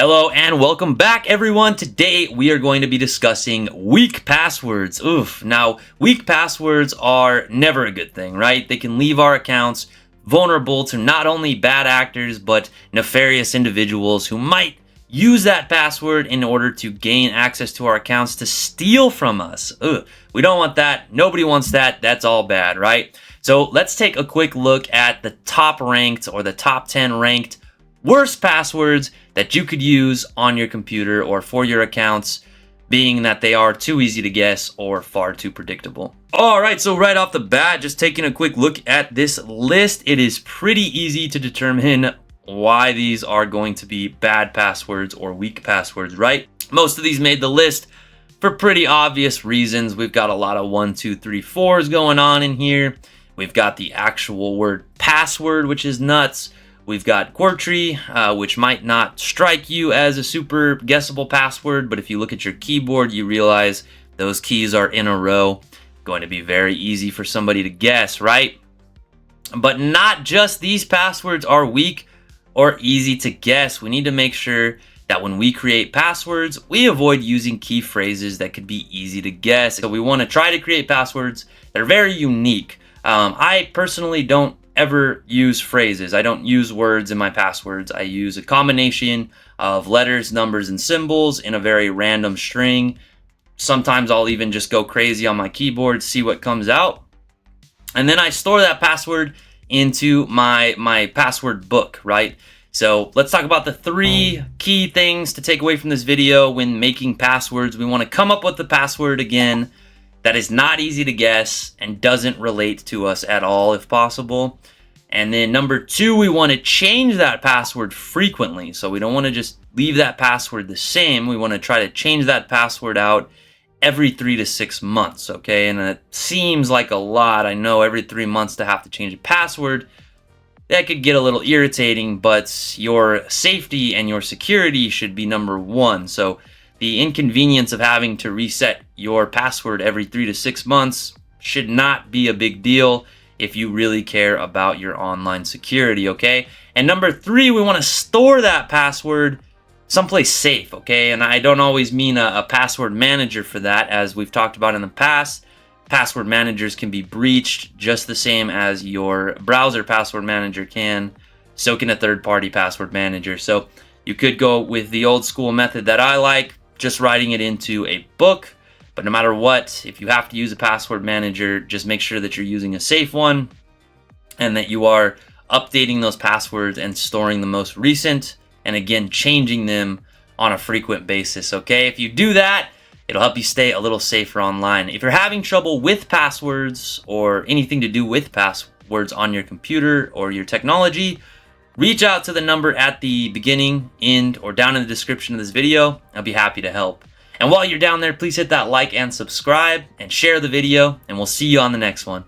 Hello and welcome back, everyone. Today we are going to be discussing weak passwords. Oof. Now, weak passwords are never a good thing, right? They can leave our accounts vulnerable to not only bad actors, but nefarious individuals who might use that password in order to gain access to our accounts to steal from us. Ugh. We don't want that. Nobody wants that. That's all bad, right? So let's take a quick look at the top ranked or the top 10 ranked worst passwords that you could use on your computer or for your accounts, being that they are too easy to guess or far too predictable. All right, so right off the bat, just taking a quick look at this list, it is pretty easy to determine why these are going to be bad passwords or weak passwords, right? Most of these made the list for pretty obvious reasons. We've got a lot of 1, 2, 3, 4s going on in here. We've got the actual word password, which is nuts. We've got QWERTY, which might not strike you as a super guessable password, but if you look at your keyboard, you realize those keys are in a row. Going to be very easy for somebody to guess, right? But not just these passwords are weak or easy to guess. We need to make sure that when we create passwords, we avoid using key phrases that could be easy to guess. So we want to try to create passwords that are very unique. I personally don't ever use phrases. I don't use words in my passwords. I use a combination of letters, numbers, and symbols in a very random string. Sometimes I'll even just go crazy on my keyboard, see what comes out. And then I store that password into my password book, right? So let's talk about the 3 key things to take away from this video when making passwords. We want to come up with the password again that is not easy to guess and doesn't relate to us at all if possible. And then number 2, we want to change that password frequently. So we don't want to just leave that password the same. We want to try to change that password out every 3 to 6 months, okay? And it seems like a lot. I know every 3 months to have to change a password. That could get a little irritating, but your safety and your security should be number 1. So the inconvenience of having to reset your password every 3 to 6 months should not be a big deal if you really care about your online security, okay? And number 3, we want to store that password someplace safe, okay? And I don't always mean a password manager for that, as we've talked about in the past. Password managers can be breached just the same as your browser password manager can. So can a third-party password manager. So you could go with the old school method that I like, just writing it into a book. But no matter what, if you have to use a password manager, just make sure that you're using a safe one and that you are updating those passwords and storing the most recent, and again, changing them on a frequent basis, okay? If you do that, it'll help you stay a little safer online. If you're having trouble with passwords or anything to do with passwords on your computer or your technology, reach out to the number at the beginning, end, or down in the description of this video. I'll be happy to help. And while you're down there, please hit that like and subscribe and share the video, and we'll see you on the next one.